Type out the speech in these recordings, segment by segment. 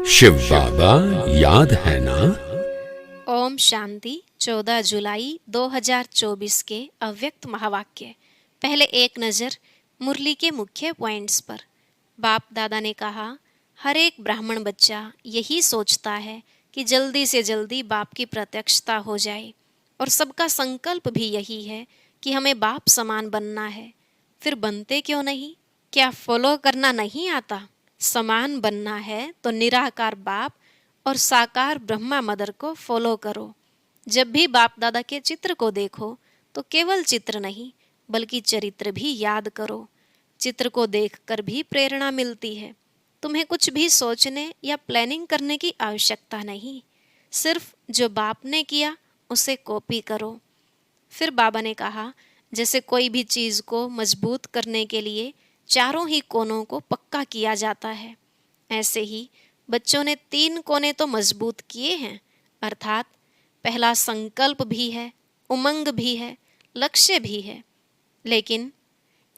शिव बाबा याद है ना? ओम शांति। 14 जुलाई 2024 के अव्यक्त महावाक्य। पहले एक नज़र मुरली के मुख्य पॉइंट्स पर। बाप दादा ने कहा, हर एक ब्राह्मण बच्चा यही सोचता है कि जल्दी से जल्दी बाप की प्रत्यक्षता हो जाए, और सबका संकल्प भी यही है कि हमें बाप समान बनना है। फिर बनते क्यों नहीं? क्या फॉलो करना नहीं आता? समान बनना है तो निराकार बाप और साकार ब्रह्मा मदर को फॉलो करो। जब भी बाप दादा के चित्र को देखो तो केवल चित्र नहीं बल्कि चरित्र भी याद करो। चित्र को देखकर भी प्रेरणा मिलती है। तुम्हें कुछ भी सोचने या प्लानिंग करने की आवश्यकता नहीं, सिर्फ जो बाप ने किया उसे कॉपी करो। फिर बाबा ने कहा, जैसे कोई भी चीज़ को मजबूत करने के लिए चारों ही कोनों को पक्का किया जाता है, ऐसे ही बच्चों ने 3 कोने तो मजबूत किए हैं, अर्थात पहला संकल्प भी है, उमंग भी है, लक्ष्य भी है। लेकिन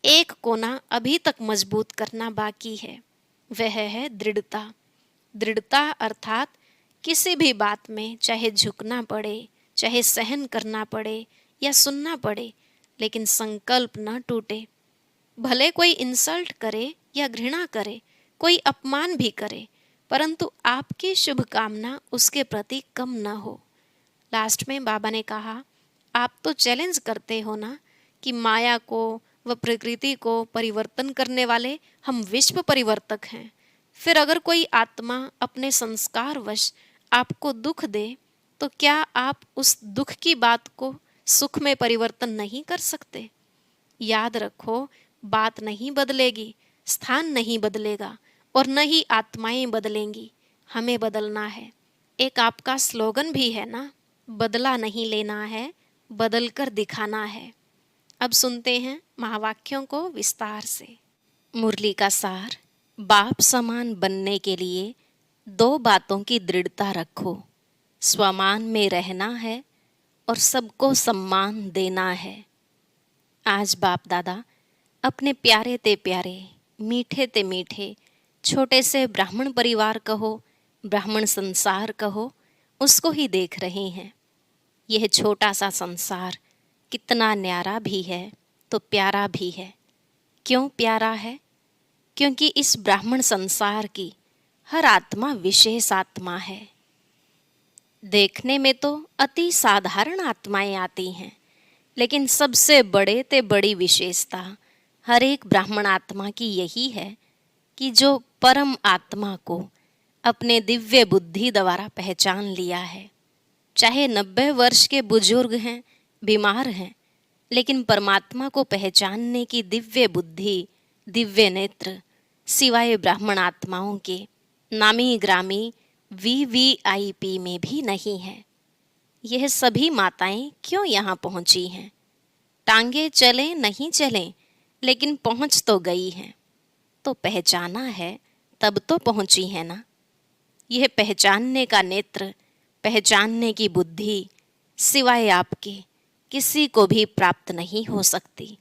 एक कोना अभी तक मजबूत करना बाकी है, वह है दृढ़ता। दृढ़ता अर्थात किसी भी बात में चाहे झुकना पड़े, चाहे सहन करना पड़े या सुनना पड़े, लेकिन संकल्प न टूटे। भले कोई इंसल्ट करे या घृणा करे, कोई अपमान भी करे, परंतु आपकी शुभकामना उसके प्रति कम न हो। लास्ट में बाबा ने कहा, आप तो चैलेंज करते हो ना कि माया को व प्रकृति को परिवर्तन करने वाले हम विश्व परिवर्तक हैं। फिर अगर कोई आत्मा अपने संस्कारवश आपको दुख दे तो क्या आप उस दुख की बात को सुख में परिवर्तन नहीं कर सकते? याद रखो, बात नहीं बदलेगी, स्थान नहीं बदलेगा और न ही आत्माएं बदलेंगी। हमें बदलना है। एक आपका स्लोगन भी है ना, बदला नहीं लेना है, बदल कर दिखाना है। अब सुनते हैं महावाक्यों को विस्तार से। मुरली का सार। बाप समान बनने के लिए 2 बातों की दृढ़ता रखो। स्वमान में रहना है और सबको सम्मान देना है। आज बाप दादा अपने प्यारे ते प्यारे, मीठे ते मीठे, छोटे से ब्राह्मण परिवार कहो, ब्राह्मण संसार कहो, उसको ही देख रहे हैं। यह छोटा सा संसार कितना न्यारा भी है तो प्यारा भी है। क्यों प्यारा है? क्योंकि इस ब्राह्मण संसार की हर आत्मा विशेष आत्मा है। देखने में तो अति साधारण आत्माएं आती हैं, लेकिन सबसे बड़े ते बड़ी विशेषता हर एक ब्राह्मण आत्मा की यही है कि जो परम आत्मा को अपने दिव्य बुद्धि द्वारा पहचान लिया है। चाहे 90 वर्ष के बुजुर्ग हैं, बीमार हैं, लेकिन परमात्मा को पहचानने की दिव्य बुद्धि, दिव्य नेत्र सिवाय ब्राह्मण आत्माओं के नामी ग्रामी VVIP में भी नहीं है। यह सभी माताएं क्यों यहाँ पहुँची हैं? टांगे चलें नहीं चलें, लेकिन पहुँच तो गई हैं। तो पहचाना है तब तो पहुँची है ना। यह पहचानने का नेत्र, पहचानने की बुद्धि सिवाय आपके किसी को भी प्राप्त नहीं हो सकती।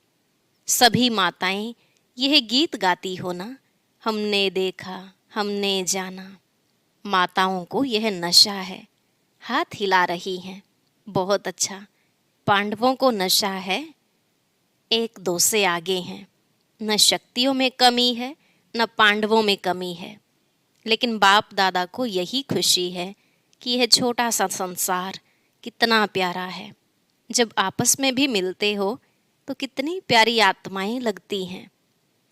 सभी माताएं यह गीत गाती हो ना, हमने देखा, हमने जाना। माताओं को यह नशा है, हाथ हिला रही हैं। बहुत अच्छा। पांडवों को नशा है, 1-2 से आगे हैं। न शक्तियों में कमी है, न पांडवों में कमी है। लेकिन बाप दादा को यही खुशी है कि यह छोटा सा संसार कितना प्यारा है। जब आपस में भी मिलते हो तो कितनी प्यारी आत्माएं लगती हैं।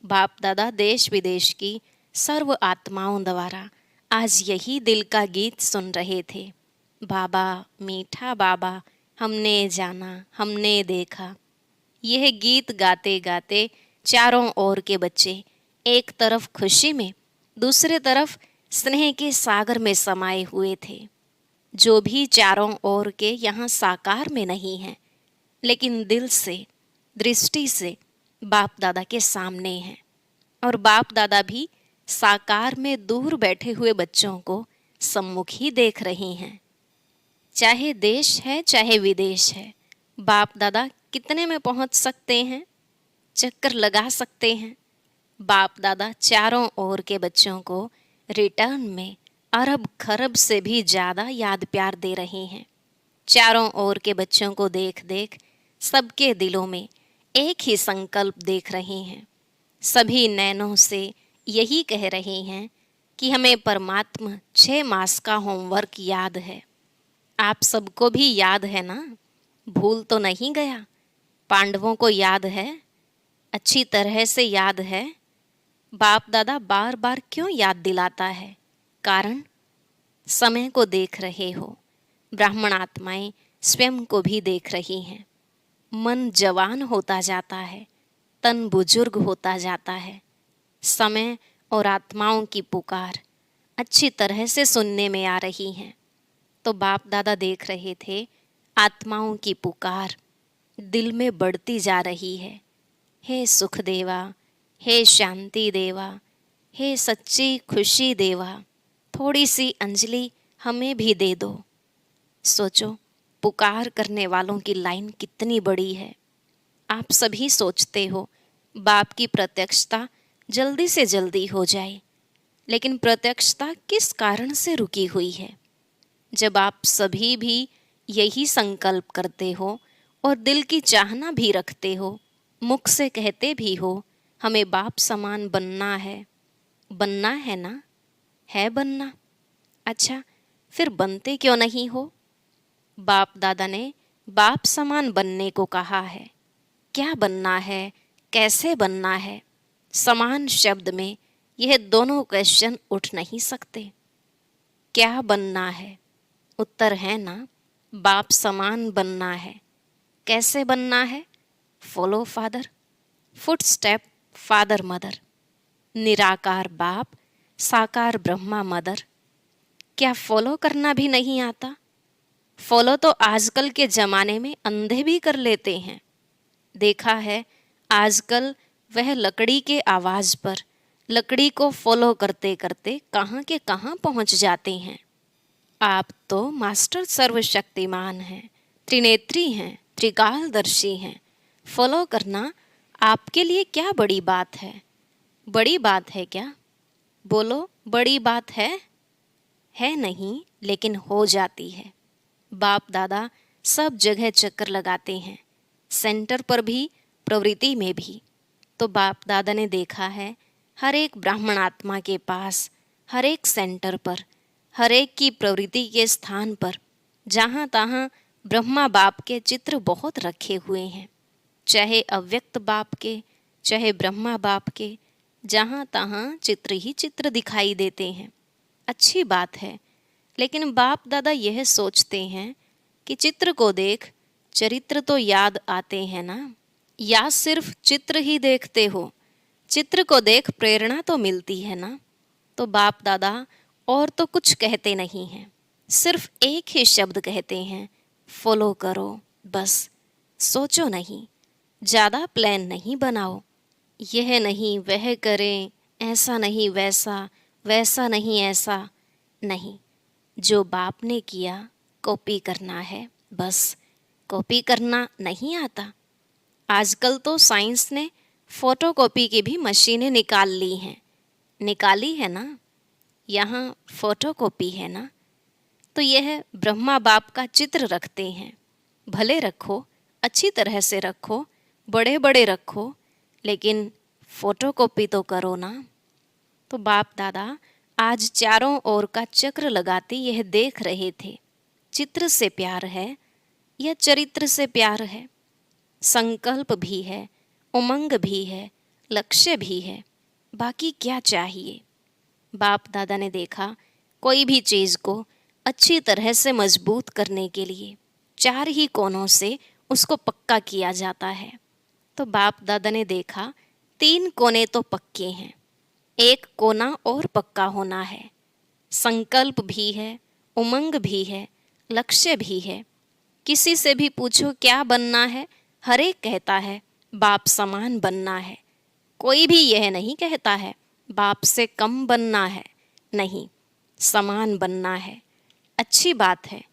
बाप दादा देश विदेश की सर्व आत्माओं द्वारा आज यही दिल का गीत सुन रहे थे। बाबा, मीठा बाबा, हमने जाना, हमने देखा। यह गीत गाते गाते चारों ओर के बच्चे एक तरफ खुशी में, दूसरे तरफ स्नेह के सागर में समाये हुए थे। जो भी चारों ओर के यहाँ साकार में नहीं है, लेकिन दिल से, दृष्टि से बाप दादा के सामने हैं। और बाप दादा भी साकार में दूर बैठे हुए बच्चों को सम्मुख ही देख रही हैं। चाहे देश है चाहे विदेश है, बाप दादा कितने में पहुंच सकते हैं? चक्कर लगा सकते हैं। बाप दादा चारों ओर के बच्चों को रिटर्न में अरब खरब से भी ज़्यादा याद प्यार दे रहे हैं। चारों ओर के बच्चों को देख देख सबके दिलों में एक ही संकल्प देख रहे हैं। सभी नैनों से यही कह रहे हैं कि हमें परमात्मा 6 मास का होमवर्क याद है। आप सबको भी याद है ना? भूल तो नहीं गया? पांडवों को याद है? अच्छी तरह से याद है? बाप दादा बार बार क्यों याद दिलाता है? कारण समय को देख रहे हो। ब्राह्मण आत्माएं स्वयं को भी देख रही हैं। मन जवान होता जाता है, तन बुजुर्ग होता जाता है। समय और आत्माओं की पुकार अच्छी तरह से सुनने में आ रही हैं। तो बाप दादा देख रहे थे आत्माओं की पुकार दिल में बढ़ती जा रही है। हे सुख देवा, हे शांति देवा, हे सच्ची खुशी देवा, थोड़ी सी अंजलि हमें भी दे दो। सोचो, पुकार करने वालों की लाइन कितनी बड़ी है। आप सभी सोचते हो बाप की प्रत्यक्षता जल्दी से जल्दी हो जाए, लेकिन प्रत्यक्षता किस कारण से रुकी हुई है? जब आप सभी भी यही संकल्प करते हो और दिल की चाहना भी रखते हो, मुख से कहते भी हो हमें बाप समान बनना है ना? है बनना? अच्छा, फिर बनते क्यों नहीं हो? बाप दादा ने बाप समान बनने को कहा है। क्या बनना है, कैसे बनना है? समान शब्द में यह दोनों क्वेश्चन उठ नहीं सकते। क्या बनना है? उत्तर है ना, बाप समान बनना है। कैसे बनना है? Follow father, foot step father mother. निराकार बाप, साकार ब्रह्मा मदर। क्या फॉलो करना भी नहीं आता? फॉलो तो आजकल के ज़माने में अंधे भी कर लेते हैं। देखा है आजकल वह लकड़ी के आवाज़ पर लकड़ी को फॉलो करते करते कहाँ के कहाँ पहुँच जाते हैं। आप तो मास्टर सर्वशक्तिमान हैं, त्रिनेत्री हैं, त्रिकालदर्शी हैं। फॉलो करना आपके लिए क्या बड़ी बात है? बड़ी बात है क्या? बोलो, बड़ी बात है? है नहीं, लेकिन हो जाती है। बाप दादा सब जगह चक्कर लगाते हैं, सेंटर पर भी, प्रवृत्ति में भी। तो बाप दादा ने देखा है हर एक ब्राह्मण आत्मा के पास, हर एक सेंटर पर, हर एक की प्रवृत्ति के स्थान पर, जहाँ तहाँ ब्रह्मा बाप के चित्र बहुत रखे हुए हैं। चाहे अव्यक्त बाप के, चाहे ब्रह्मा बाप के, जहाँ तहाँ चित्र ही चित्र दिखाई देते हैं। अच्छी बात है, लेकिन बाप दादा यह सोचते हैं कि चित्र को देख चरित्र तो याद आते हैं ना? या सिर्फ चित्र ही देखते हो? चित्र को देख प्रेरणा तो मिलती है ना? तो बाप दादा और तो कुछ कहते नहीं हैं, सिर्फ एक ही शब्द कहते हैं, फॉलो करो बस। सोचो नहीं, ज़्यादा प्लान नहीं बनाओ। यह नहीं वह करें, ऐसा नहीं वैसा, वैसा नहीं ऐसा नहीं। जो बाप ने किया कॉपी करना है बस। कॉपी करना नहीं आता। आजकल तो साइंस ने फोटोकॉपी की भी मशीनें निकाली है ना? यहाँ फोटोकॉपी है ना? तो यह ब्रह्मा बाप का चित्र रखते हैं। भले रखो, अच्छी तरह से रखो, बड़े बड़े रखो, लेकिन फोटोकॉपी तो करो ना। तो बाप दादा आज चारों ओर का चक्र लगाते यह देख रहे थे, चित्र से प्यार है या चरित्र से प्यार है? संकल्प भी है, उमंग भी है, लक्ष्य भी है, बाकी क्या चाहिए? बाप दादा ने देखा कोई भी चीज़ को अच्छी तरह से मजबूत करने के लिए 4 ही कोनों से उसको पक्का किया जाता है। तो बाप दादा ने देखा 3 कोने तो पक्के हैं, एक कोना और पक्का होना है। संकल्प भी है, उमंग भी है, लक्ष्य भी है। किसी से भी पूछो क्या बनना है, हर एक कहता है बाप समान बनना है। कोई भी यह नहीं कहता है बाप से कम बनना है, नहीं, समान बनना है। अच्छी बात है,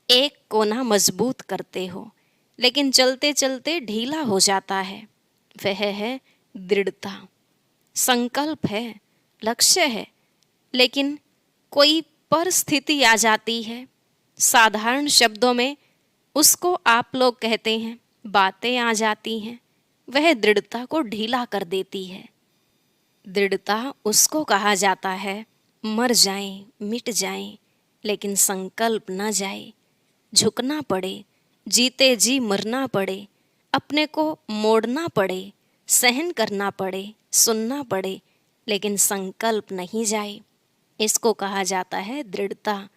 एक कोना मजबूत करते हो, लेकिन चलते चलते ढीला हो जाता है। वह है दृढ़ता। संकल्प है, लक्ष्य है, लेकिन कोई परिस्थिति आ जाती है, साधारण शब्दों में उसको आप लोग कहते हैं बातें आ जाती हैं, वह दृढ़ता को ढीला कर देती है। दृढ़ता उसको कहा जाता है मर जाएं, मिट जाएं, लेकिन संकल्प न जाए। झुकना पड़े, जीते जी मरना पड़े, अपने को मोड़ना पड़े, सहन करना पड़े, सुनना पड़े, लेकिन संकल्प नहीं जाए। इसको कहा जाता है दृढ़ता।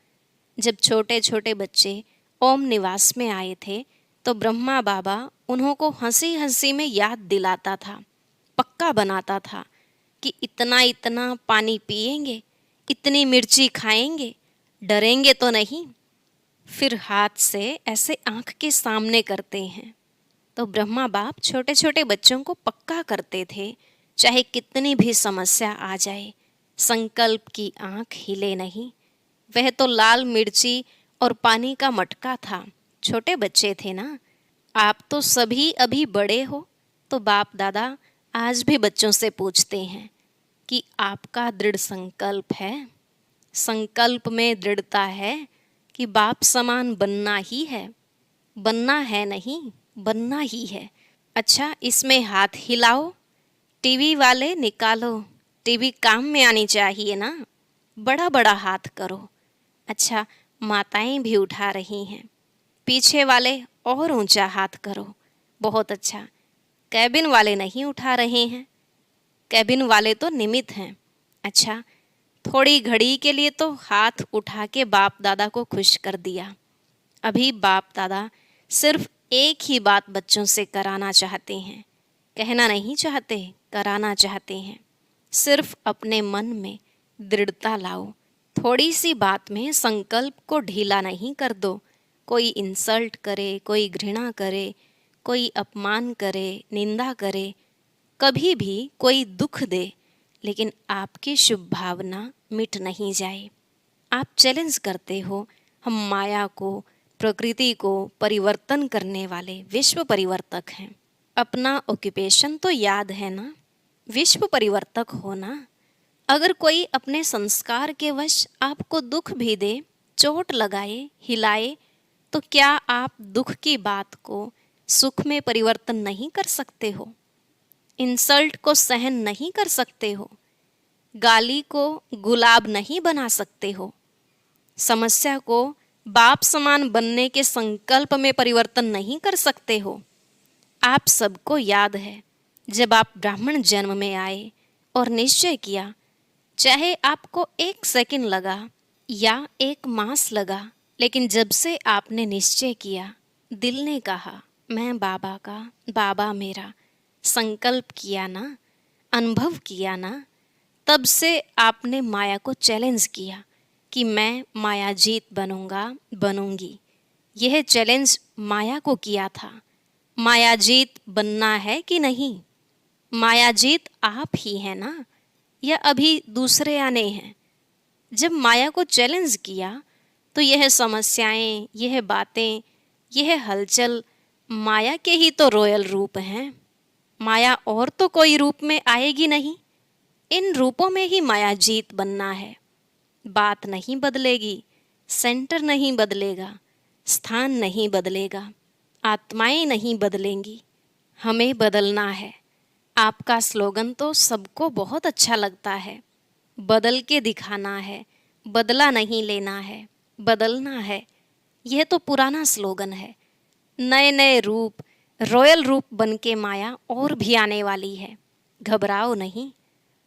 जब छोटे छोटे बच्चे ओम निवास में आए थे तो ब्रह्मा बाबा उन्हों को हंसी हंसी में याद दिलाता था, पक्का बनाता था कि इतना इतना पानी पिएंगे, इतनी मिर्ची खाएंगे, डरेंगे तो नहीं। फिर हाथ से ऐसे आंख के सामने करते हैं। तो ब्रह्मा बाप छोटे छोटे बच्चों को पक्का करते थे, चाहे कितनी भी समस्या आ जाए, संकल्प की आंख हिले नहीं। वह तो लाल मिर्ची और पानी का मटका था। छोटे बच्चे थे ना, आप तो सभी अभी बड़े हो। तो बाप दादा आज भी बच्चों से पूछते हैं कि आपका दृढ़ संकल्प है, संकल्प में दृढ़ता है कि बाप समान बनना ही है। बनना है नहीं, बनना ही है। अच्छा, इसमें हाथ हिलाओ, टीवी वाले निकालो, टीवी काम में आनी चाहिए ना, बड़ा बड़ा हाथ करो। अच्छा, माताएं भी उठा रही हैं, पीछे वाले और ऊंचा हाथ करो, बहुत अच्छा। कैबिन वाले नहीं उठा रहे हैं, कैबिन वाले तो निमित्त हैं। अच्छा, थोड़ी घड़ी के लिए तो हाथ उठा के बाप दादा को खुश कर दिया। अभी बाप दादा सिर्फ एक ही बात बच्चों से कराना चाहते हैं, कहना नहीं चाहते, कराना चाहते हैं। सिर्फ अपने मन में दृढ़ता लाओ, थोड़ी सी बात में संकल्प को ढीला नहीं कर दो। कोई इंसल्ट करे, कोई घृणा करे, कोई अपमान करे, निंदा करे, कभी भी कोई दुख दे, लेकिन आपकी शुभ भावना मिट नहीं जाए। आप चैलेंज करते हो, हम माया को, प्रकृति को परिवर्तन करने वाले विश्व परिवर्तक हैं। अपना ऑक्यूपेशन तो याद है ना, विश्व परिवर्तक हो ना। अगर कोई अपने संस्कार के वश आपको दुख भी दे, चोट लगाए, हिलाए, तो क्या आप दुख की बात को सुख में परिवर्तन नहीं कर सकते हो? इंसल्ट को सहन नहीं कर सकते हो? गाली को गुलाब नहीं बना सकते हो? समस्या को बाप समान बनने के संकल्प में परिवर्तन नहीं कर सकते हो? आप सबको याद है, जब आप ब्राह्मण जन्म में आए और निश्चय किया, चाहे आपको 1 सेकंड लगा या 1 मास लगा, लेकिन जब से आपने निश्चय किया, दिल ने कहा मैं बाबा का, बाबा मेरा, संकल्प किया ना, अनुभव किया ना, तब से आपने माया को चैलेंज किया कि मैं माया जीत बनूंगा, बनूंगी। यह चैलेंज माया को किया था। माया जीत बनना है कि नहीं? माया जीत आप ही हैं ना, या अभी दूसरे आने हैं? जब माया को चैलेंज किया तो यह समस्याएं, यह बातें, यह हलचल माया के ही तो रॉयल रूप हैं। माया और तो कोई रूप में आएगी नहीं। इन रूपों में ही माया जीत बनना है। बात नहीं बदलेगी, सेंटर नहीं बदलेगा, स्थान नहीं बदलेगा, आत्माएं नहीं बदलेंगी, हमें बदलना है। आपका स्लोगन तो सबको बहुत अच्छा लगता है, बदल के दिखाना है, बदला नहीं लेना है, बदलना है। यह तो पुराना स्लोगन है। नए नए रूप, रॉयल रूप बन के माया और भी आने वाली है। घबराओ नहीं,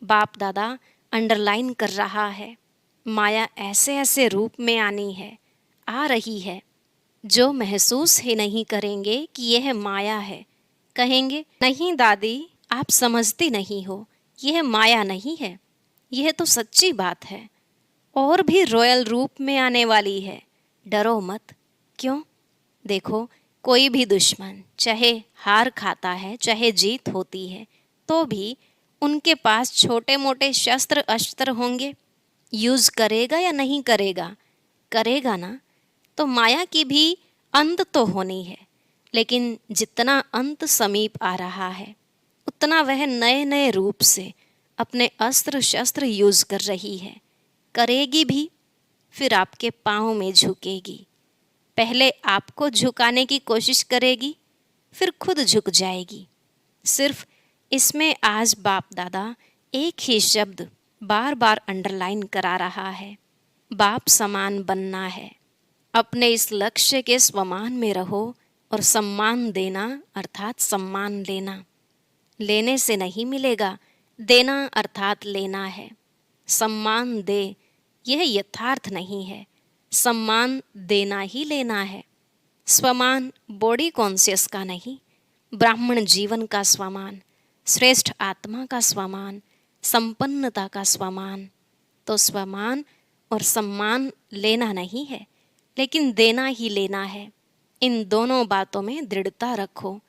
बाप दादा अंडरलाइन कर रहा है, माया ऐसे ऐसे रूप में आनी है, आ रही है। जो महसूस ही नहीं करेंगे कि यह माया है, कहेंगे नहीं दादी आप समझती नहीं हो, यह माया नहीं है, यह तो सच्ची बात है, और भी रॉयल रूप में आने वाली है, डरो मत। क्यों? देखो, कोई भी दुश्मन चाहे हार खाता है, चाहे जीत होती है, तो भी उनके पास छोटे मोटे शस्त्र अस्त्र होंगे, यूज करेगा या नहीं करेगा? करेगा ना। तो माया की भी अंत तो होनी है, लेकिन जितना अंत समीप आ रहा है, उतना वह नए नए रूप से अपने अस्त्र शस्त्र यूज कर रही है, करेगी भी। फिर आपके पाँव में झुकेगी। पहले आपको झुकाने की कोशिश करेगी, फिर खुद झुक जाएगी। सिर्फ इसमें आज बाप दादा एक ही शब्द बार बार अंडरलाइन करा रहा है, बाप समान बनना है। अपने इस लक्ष्य के स्वमान में रहो और सम्मान देना अर्थात सम्मान लेना। लेने से नहीं मिलेगा, देना अर्थात लेना है। सम्मान दे, यह यथार्थ नहीं है। सम्मान देना ही लेना है। स्वमान बॉडी कॉन्शियस का नहीं, ब्राह्मण जीवन का स्वमान, श्रेष्ठ आत्मा का स्वमान, संपन्नता का स्वमान। तो स्वमान और सम्मान लेना नहीं है, लेकिन देना ही लेना है। इन दोनों बातों में दृढ़ता रखो।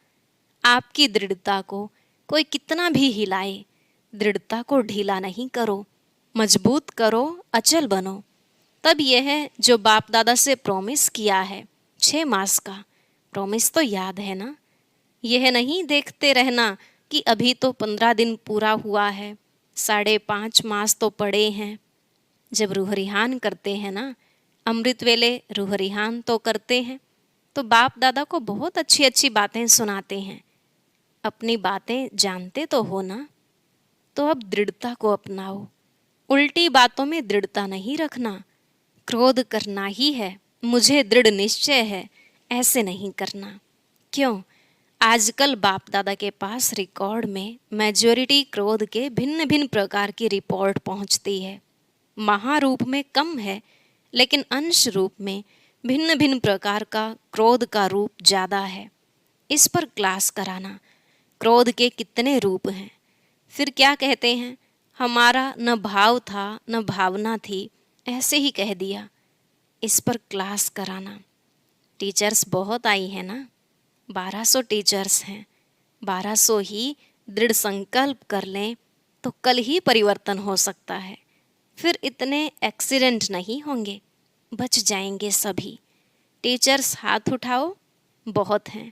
आपकी दृढ़ता को कोई कितना भी हिलाए, दृढ़ता को ढीला नहीं करो, मजबूत करो, अचल बनो। तब यह जो बाप दादा से प्रॉमिस किया है 6 मास का, प्रॉमिस तो याद है ना। यह नहीं देखते रहना कि अभी तो 15 दिन पूरा हुआ है, 5.5 मास तो पड़े हैं। जब रूह रिहान करते हैं ना, अमृत वेले रूह रिहान तो करते हैं, तो बाप दादा को बहुत अच्छी अच्छी बातें सुनाते हैं। अपनी बातें जानते तो हो ना, तो अब दृढ़ता को अपनाओ। उल्टी बातों में दृढ़ता नहीं रखना। क्रोध करना ही है, मुझे दृढ़ निश्चय है, ऐसे नहीं करना। क्यों? आजकल बाप दादा के पास रिकॉर्ड में मेजॉरिटी क्रोध के भिन्न भिन्न प्रकार की रिपोर्ट पहुंचती है। महारूप में कम है, लेकिन अंश रूप में भिन्न भिन्न प्रकार का क्रोध का रूप ज़्यादा है। इस पर क्लास कराना, क्रोध के कितने रूप हैं। फिर क्या कहते हैं, हमारा न भाव था न भावना थी, ऐसे ही कह दिया। इस पर क्लास कराना। टीचर्स बहुत आई है ना, 1200 टीचर्स हैं। 1200 ही दृढ़ संकल्प कर लें तो कल ही परिवर्तन हो सकता है। फिर इतने एक्सीडेंट नहीं होंगे, बच जाएंगे सभी। टीचर्स हाथ उठाओ, बहुत हैं।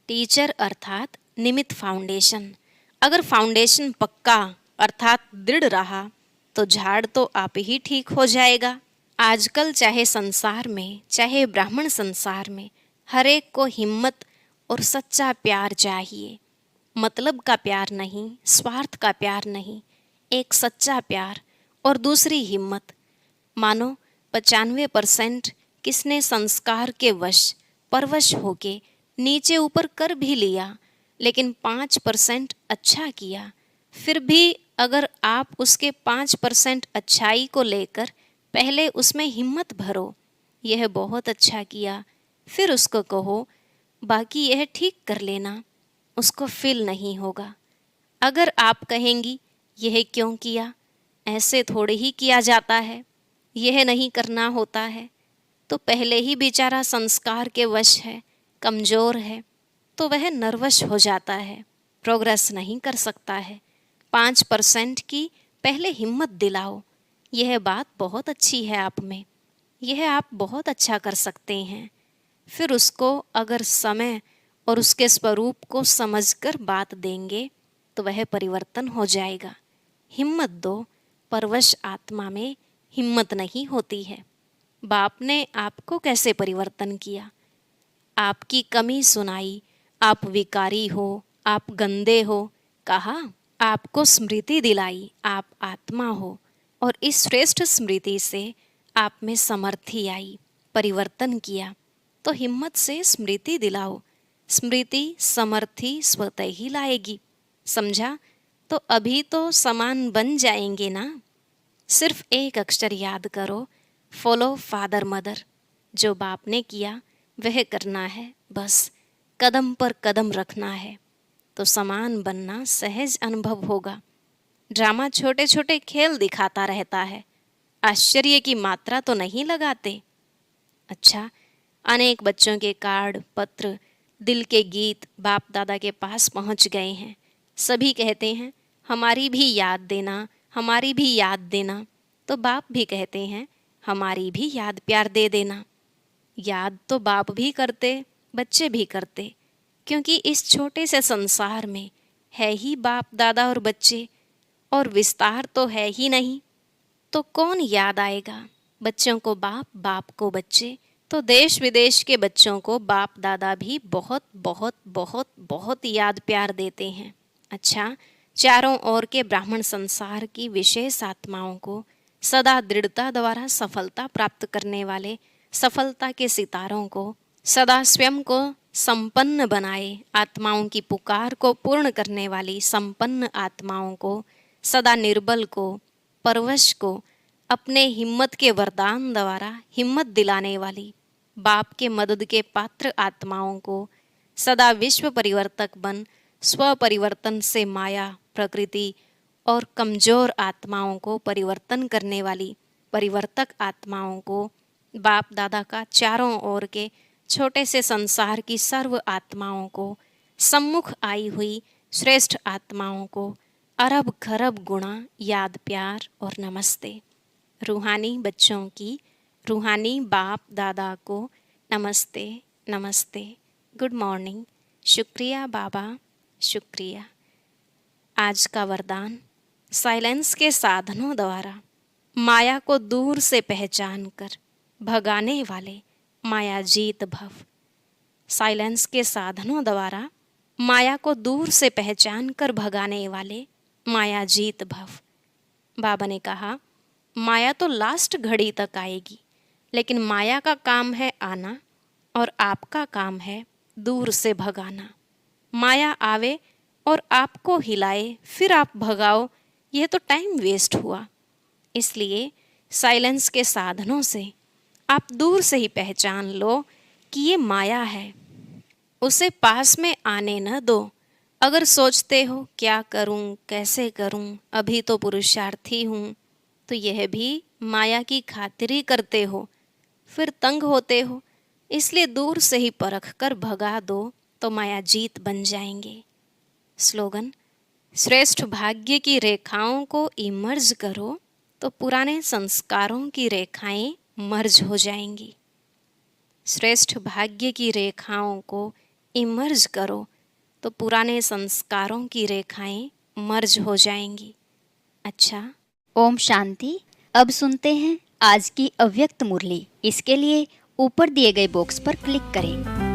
टीचर अर्थात निमित्त फाउंडेशन। अगर फाउंडेशन पक्का अर्थात दृढ़ रहा तो झाड़ तो आप ही ठीक हो जाएगा। आजकल चाहे संसार में चाहे ब्राह्मण संसार में हर एक को हिम्मत और सच्चा प्यार चाहिए। मतलब का प्यार नहीं, स्वार्थ का प्यार नहीं, एक सच्चा प्यार और दूसरी हिम्मत। मानो 95% किसने संस्कार के वश परवश होके नीचे ऊपर कर भी लिया, लेकिन 5% अच्छा किया। फिर भी अगर आप उसके 5% अच्छाई को लेकर पहले उसमें हिम्मत भरो, यह बहुत अच्छा किया, फिर उसको कहो बाकी यह ठीक कर लेना, उसको फील नहीं होगा। अगर आप कहेंगी यह क्यों किया, ऐसे थोड़े ही किया जाता है, यह नहीं करना होता है, तो पहले ही बेचारा संस्कार के वश है, कमज़ोर है, तो वह नर्वस हो जाता है, प्रोग्रेस नहीं कर सकता है। 5% की पहले हिम्मत दिलाओ। यह बात बहुत अच्छी है आप में, यह आप बहुत अच्छा कर सकते हैं। फिर उसको अगर समय और उसके स्वरूप को समझकर बात देंगे तो वह परिवर्तन हो जाएगा। हिम्मत दो, परवश आत्मा में हिम्मत नहीं होती है। बाप ने आपको कैसे परिवर्तन किया? आपकी कमी सुनाई, आप विकारी हो, आप गंदे हो, कहा आपको स्मृति दिलाई आप आत्मा हो, और इस श्रेष्ठ स्मृति से आप में समर्थी आई, परिवर्तन किया। तो हिम्मत से स्मृति दिलाओ, स्मृति समर्थी स्वतः ही लाएगी। समझा? तो अभी तो समान बन जाएंगे ना। सिर्फ एक अक्षर याद करो, फॉलो फादर मदर। जो बाप ने किया वह करना है, बस कदम पर कदम रखना है, तो समान बनना सहज अनुभव होगा। ड्रामा छोटे छोटे खेल दिखाता रहता है, आश्चर्य की मात्रा तो नहीं लगाते। अच्छा, अनेक बच्चों के कार्ड, पत्र, दिल के गीत बाप दादा के पास पहुंच गए हैं। सभी कहते हैं हमारी भी याद देना, हमारी भी याद देना। तो बाप भी कहते हैं हमारी भी याद प्यार दे देना। याद तो बाप भी करते, बच्चे भी करते, क्योंकि इस छोटे से संसार में है ही बाप दादा और बच्चे, और विस्तार तो है ही नहीं, तो कौन याद आएगा। बच्चों को बाप, बाप को बच्चे, तो देश विदेश के बच्चों को बाप दादा भी बहुत बहुत बहुत बहुत याद प्यार देते हैं। अच्छा, चारों ओर के ब्राह्मण संसार की विशेष आत्माओं को सदा दृढ़ता द्वारा सफलता प्राप्त करने वाले सफलता के सितारों को सदा स्वयं को संपन्न बनाए आत्माओं की पुकार को पूर्ण करने वाली संपन्न आत्माओं को सदा निर्बल को परवश को अपने हिम्मत के वरदान द्वारा हिम्मत दिलाने वाली बाप के मदद के पात्र आत्माओं को सदा विश्व परिवर्तक बन स्व परिवर्तन से माया प्रकृति और कमजोर आत्माओं को परिवर्तन करने वाली परिवर्तक आत्माओं को बाप दादा का चारों ओर के छोटे से संसार की सर्व आत्माओं को सम्मुख आई हुई श्रेष्ठ आत्माओं को अरब खरब गुणा याद प्यार और नमस्ते। रूहानी बच्चों की रूहानी बाप दादा को नमस्ते नमस्ते, गुड मॉर्निंग, शुक्रिया बाबा, शुक्रिया। आज का वरदान, साइलेंस के साधनों द्वारा माया को दूर से पहचान कर भगाने वाले माया जीत भव। साइलेंस के साधनों द्वारा माया को दूर से पहचान कर भगाने वाले माया जीत भव। बाबा ने कहा, माया तो लास्ट घड़ी तक आएगी, लेकिन माया का काम है आना और आपका काम है दूर से भगाना। माया आवे और आपको हिलाए फिर आप भगाओ, यह तो टाइम वेस्ट हुआ। इसलिए साइलेंस के साधनों से आप दूर से ही पहचान लो कि ये माया है, उसे पास में आने न दो। अगर सोचते हो क्या करूं, कैसे करूं, अभी तो पुरुषार्थी हूं, तो यह भी माया की खातिरी करते हो, फिर तंग होते हो। इसलिए दूर से ही परख कर भगा दो तो माया जीत बन जाएंगे। स्लोगन, श्रेष्ठ भाग्य की रेखाओं को इमर्ज करो तो पुराने संस्कारों की रेखाएं मर्ज हो जाएंगी। श्रेष्ठ भाग्य की रेखाओं को इमर्ज करो तो पुराने संस्कारों की रेखाएं मर्ज हो जाएंगी। अच्छा, ओम शांति। अब सुनते हैं आज की अव्यक्त मुरली। इसके लिए ऊपर दिए गए बॉक्स पर क्लिक करें।